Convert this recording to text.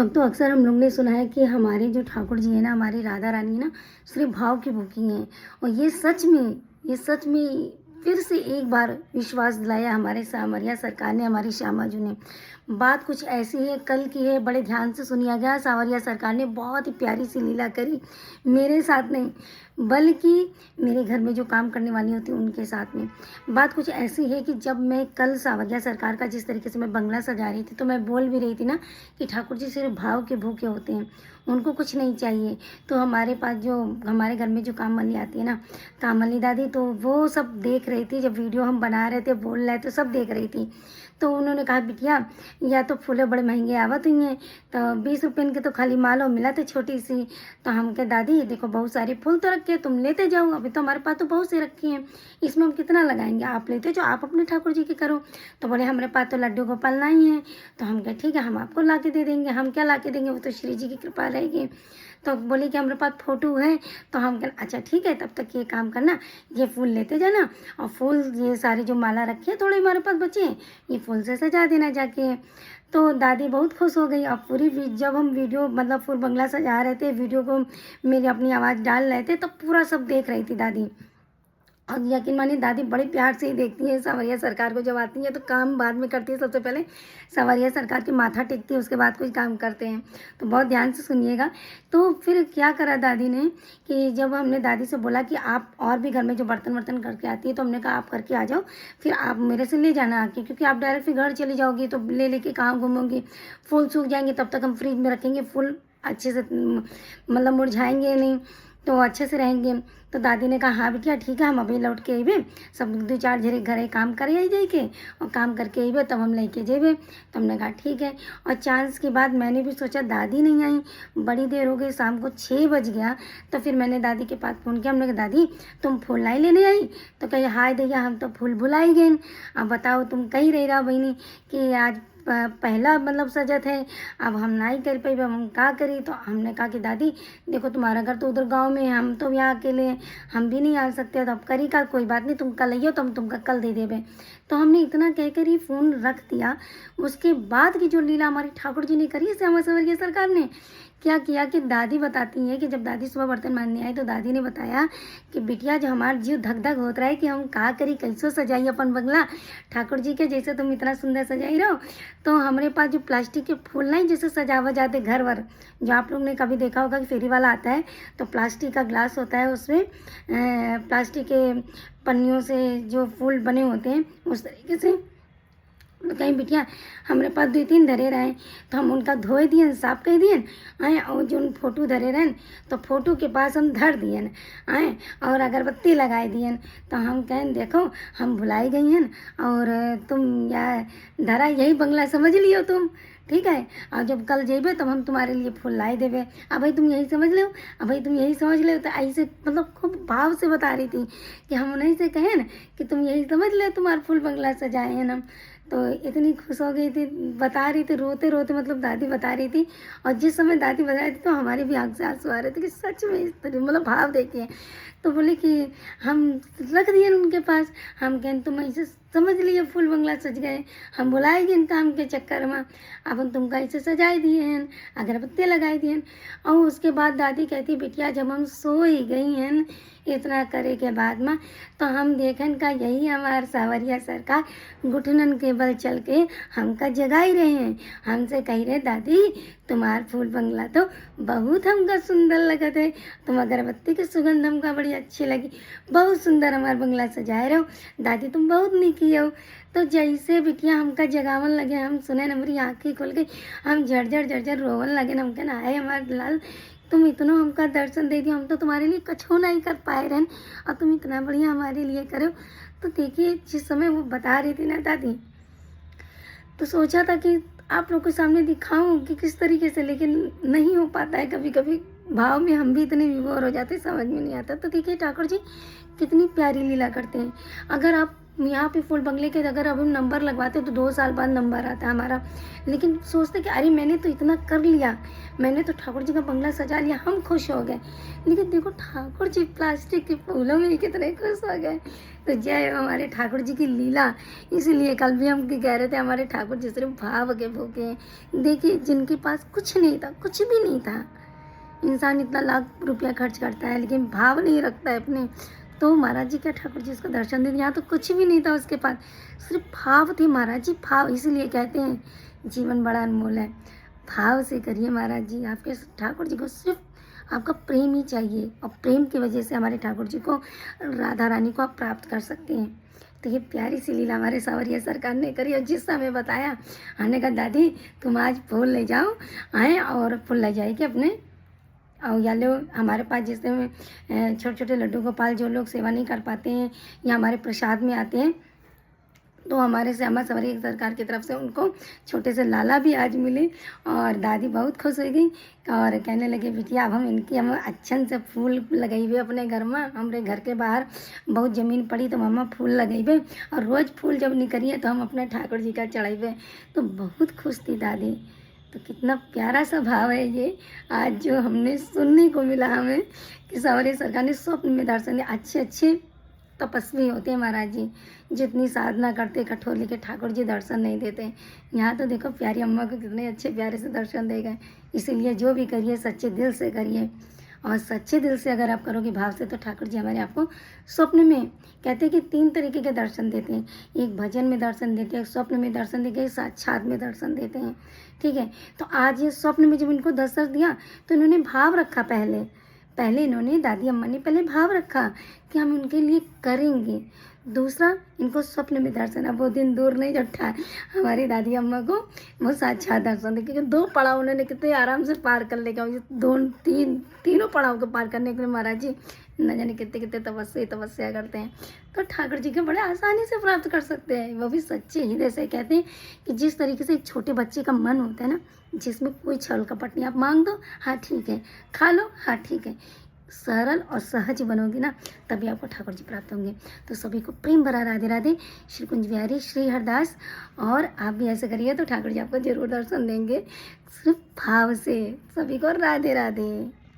अब तो अक्सर हम लोग ने सुना है कि हमारे जो ठाकुर जी हैं ना, हमारी राधा रानी ना, सिर्फ भाव की भूखी हैं। और ये सच में फिर से एक बार विश्वास दिलाया हमारे सामरिया सरकार ने, हमारी श्यामा जी ने। बात कुछ ऐसी है, कल की है, बड़े ध्यान से सुनिया गया। सावरिया सरकार ने बहुत ही प्यारी सी लीला करी, मेरे साथ नहीं बल्कि मेरे घर में जो काम करने वाली होती उनके साथ में। बात कुछ ऐसी है कि जब मैं कल सावरिया सरकार का जिस तरीके से मैं बंगला सजा रही थी, तो मैं बोल भी रही थी ना कि ठाकुर जी सिर्फ भाव के भूखे होते हैं, उनको कुछ नहीं चाहिए। तो हमारे पास जो हमारे घर में जो काम वाली आती है ना, काम वाली दादी, तो वो सब देख रही थी। जब वीडियो हम बना रहे थे, बोल रहे थे, सब देख रही थी। तो उन्होंने कहा, बिटिया या तो फूले बड़े महंगे आवत हुई हैं, तो 20 रुपये के तो खाली मालो मिला थे छोटी सी। तो हम कहे, दादी देखो बहुत सारे फूल तो रखे हैं, तुम लेते जाओ, अभी तो हमारे पास तो बहुत से रखी हैं, इसमें हम कितना लगाएंगे, आप लेते जाओ, आप अपने ठाकुर जी की करो। तो बोले, हमारे पास तो लड्डू गोपाल नहीं है। तो हम कहे, ठीक है, हम आपको ला के दे देंगे। हम क्या ला के देंगे, वो तो श्री जी की कृपा रहेगी। तो बोले कि हमारे पास फोटो है। तो हम कहें, अच्छा ठीक है, तब तक ये काम करना, ये फूल लेते जाना, और फूल ये सारे जो माला रखी है थोड़े हमारे पास बचे हैं, ये फूल से सजा देना जाके। तो दादी बहुत खुश हो गई। अब जब हम वीडियो मतलब फुल बंगला सजा रहे थे, वीडियो को मेरी अपनी आवाज़ डाल रहे थे, तो पूरा सब देख रही थी दादी। और यकीन मानिए, दादी बड़े प्यार से ही देखती है सावरिया सरकार को। जब आती है तो काम बाद में करती है, सबसे पहले सावरिया सरकार की माथा टेकती है, उसके बाद कुछ काम करते हैं। तो बहुत ध्यान से सुनिएगा। तो फिर क्या करा दादी ने कि जब हमने दादी से बोला कि आप और भी घर में जो बर्तन वर्तन करके आती है, तो हमने कहा आप करके आ जाओ, फिर आप मेरे से ले जाना आके, क्योंकि आप डायरेक्ट फिर घर चली जाओगी तो ले लेके कहाँ घूमोगी, फूल सूख जाएंगे, तब तक हम फ्रिज में रखेंगे, फूल अच्छे से मतलब मुरझाएंगे नहीं, तो अच्छे से रहेंगे। तो दादी ने कहा, हाँ बिटिया ठीक है, हम अभी लौट के अबे, सब 2-4 झरे घरे काम करे आई जाए के, और काम करके अबे तब हम लेके जेबे। तो हमने कहा ठीक है। और चांस के बाद मैंने भी सोचा, दादी नहीं आई, बड़ी देर हो गई, शाम को 6 बज गया। तो फिर मैंने दादी के पास फ़ोन किया, हमने कहा, दादी तुम फूल नहीं लेने आई? तो कही, हाय दैया, हम तो फूल भुलाई गए। अब बताओ, तुम कही रही रहा बहनी कि आज पहला मतलब सजत है, अब हम नहीं कर पाई, अब हम का करी। तो हमने कहा कि दादी देखो, तुम्हारा घर तो उधर गांव में है, हम तो यहाँ अकेले हैं, हम भी नहीं आ सकते, तो अब करी का, कोई बात नहीं, तुम कल आइयो तो हम तुमका कल दे देवे। तो हमने इतना कहकर ही फ़ोन रख दिया। उसके बाद की जो लीला हमारी ठाकुर जी ने करी है, श्यामा संवरिया सरकार ने क्या किया कि दादी बताती हैं कि जब दादी सुबह बर्तन मारने आई, तो दादी ने बताया कि बिटिया, जो हमारा जीव धक धक होता है कि हम का करी, कैसे सजाई अपन बंगला ठाकुर जी के, जैसे तुम इतना सुंदर सजाई रहो। तो हमारे पास जो प्लास्टिक के फूल नहीं, जैसे सजावा जाते घर वर, जो आप लोग ने कभी देखा होगा कि फेरी वाला आता है, तो प्लास्टिक का ग्लास होता है, उसमें प्लास्टिक के पन्नियों से जो फूल बने होते हैं, उस तरीके से। तो कहीं बिटिया, हमारे पास 2-3 धरे रहे, तो हम उनका धोए दिए, साफ कर दिए आए, और जो फोटो धरे रहे, तो फोटो के पास हम धर दिए आए, और अगरबत्ती लगाए दिए। तो हम कहें, देखो हम भुलाई गई हैं, और तुम या धरा यही बंगला समझ लियो तुम, ठीक है। और जब कल जेबे तब हम तुम्हारे लिए फूल लाई देवे। अब भाई तुम यही समझ लो, अब भाई तुम यही समझ लो। तो ऐसे मतलब खूब भाव से बता रही थी कि हम उन्हीं से कहें ना कि तुम यही समझ लो, तुम्हारा फूल बंगला सजाए हैं हम। तो इतनी खुश हो गई थी, बता रही थी रोते रोते, मतलब दादी बता रही थी। और जिस समय दादी बता रही थी, तो हमारी भी आँख से आंसू आ रहे थे कि सच में इस तरह मतलब भाव देखिए। तो बोले कि हम रख दिए उनके पास, हम कहें तुम ऐसे समझ लिए फूल बंगला सज गए, हम बुलाएंगे इन काम के चक्कर में, अब हम तुमका ऐसे सजाए दिए हैं, अगरबत्ती लगाए दिए हैं। और उसके बाद दादी कहती, बिटिया जब हम सो ही गई हैं इतना करे के बाद में, तो हम देखन का यही हमार सावरिया सरकार घुटनन के बल चल के हमका जगा ही रहे हैं। हमसे कही रहे, दादी तुम्हार फूल बंगला तो बहुत हमका सुंदर लगत है, तुम अगरबत्ती की सुगंध हमका बड़ी अच्छी लगी, बहुत सुंदर हमार बंगला सजाए रहो, दादी तुम बहुत निकी हो। तो जैसे बिटिया हमका जगावन लगे, हम सुने न, हमारी आँखें खुल गई, हम झरझर झरझर रोवन लगे न। हम कहना, आए हमारे लाल, तुम इतना हमका दर्शन दे दिया, हम तो तुम्हारे लिए कछो नहीं कर पाए रहन, और तुम इतना बढ़िया हमारे लिए करो। तो देखिए, जिस समय वो बता रही थी ना दादी, तो सोचा था कि आप लोग के सामने दिखाऊं कि किस तरीके से, लेकिन नहीं हो पाता है। कभी कभी भाव में हम भी इतने विभोर हो जाते, समझ में नहीं आता। तो देखिए ठाकुर जी कितनी प्यारी लीला करते हैं। अगर आप यहाँ पे फूल बंगले के अगर अब हम नंबर लगवाते तो 2 साल बाद नंबर आता है हमारा, लेकिन सोचते कि अरे मैंने तो इतना कर लिया, मैंने तो ठाकुर जी का बंगला सजा लिया, हम खुश हो गए। लेकिन देखो ठाकुर जी प्लास्टिक के फूलों में ही कितने खुश हो गए। तो जय हो हमारे ठाकुर जी की लीला। इसीलिए कल भी हम कह रहे थे हमारे ठाकुर जी सिर्फ भाव के भूखे हैं। देखिए जिनके पास कुछ नहीं था, कुछ भी नहीं था, इंसान इतना लाख रुपया खर्च करता है लेकिन भाव नहीं रखता है अपने, तो महाराज जी क्या ठाकुर जी इसको दर्शन दे दिए। यहाँ तो कुछ भी नहीं था उसके पास, सिर्फ भाव थे महाराज जी, भाव। इसीलिए कहते हैं जीवन बड़ा अनमोल है, भाव से करिए महाराज जी। आपके ठाकुर जी को सिर्फ आपका प्रेम ही चाहिए, और प्रेम की वजह से हमारे ठाकुर जी को, राधा रानी को आप प्राप्त कर सकते हैं। तो ये प्यारी सी लीला हमारे सावरिया सरकार ने करी, और जिस समय बताया हमने कहा दादी तुम आज फूल ले जाओ, आए और फूल ले जाएगी अपने, और या लो हमारे पास जैसे छोटे छोटे लड्डू गोपाल जो लोग सेवा नहीं कर पाते हैं या हमारे प्रसाद में आते हैं, तो हमारे श्यामा सावरिया सरकार की तरफ से उनको छोटे से लाला भी आज मिले। और दादी बहुत खुश हो गई और कहने लगे बिटिया अब हम अच्छन से फूल लगाई हुए अपने घर में, हमारे घर के बाहर बहुत ज़मीन पड़ी तो मम्मा फूल लगाई हुए, और रोज़ फूल जब निकलिए तो हम अपने ठाकुर जी का चढ़ाई हुए। तो बहुत खुश थी दादी। तो कितना प्यारा सा भाव है ये आज जो हमने सुनने को मिला हमें कि सावरिया सरकार ने स्वप्न में दर्शन दिया। अच्छे अच्छे तपस्वी होते हैं महाराज जी, जितनी साधना करते कठोर लेके ठाकुर जी दर्शन नहीं देते। यहाँ तो देखो प्यारी अम्मा को कितने अच्छे प्यारे से दर्शन दे गए। इसीलिए जो भी करिए सच्चे दिल से करिए, और सच्चे दिल से अगर आप करोगे भाव से, तो ठाकुर जी हमारे आपको स्वप्न में, कहते हैं कि 3 तरीके के दर्शन देते हैं, एक भजन में दर्शन देते हैं, एक स्वप्न में दर्शन देते हैं, साक्षात में दर्शन देते हैं। ठीक है, तो आज ये स्वप्न में जब इनको दर्शन दिया तो इन्होंने भाव रखा, पहले इन्होंने दादी अम्मा ने पहले भाव रखा कि हम उनके लिए करेंगे। दूसरा इनको स्वप्न में दर्शन, अब वो दिन दूर नहीं जब हमारी दादी अम्मा को वो साक्षात दर्शन दे, क्योंकि 2 पड़ाव उन्होंने कितने आराम से पार कर लेगा। तीनों पड़ाव को पार करने के लिए महाराज जी न जाने कितने कितने तपस्या करते हैं। तो ठाकुर जी के बड़े आसानी से प्राप्त कर सकते हैं, वो भी सच्चे हृदय से। कहते हैं कि जिस तरीके से एक छोटे बच्चे का मन होता है ना, जिसमें कोई छल कपट नहीं, आप मांग दो हाँ ठीक है, खा लो हाँ ठीक है, सरल और सहज बनोगे ना, तभी आपको ठाकुर जी प्राप्त होंगे। तो सभी को प्रेम भरा राधे राधे, श्री कुंज बिहारी श्री हरदास। और आप भी ऐसे करिए तो ठाकुर जी आपको जरूर दर्शन देंगे, सिर्फ भाव से। सभी को राधे राधे।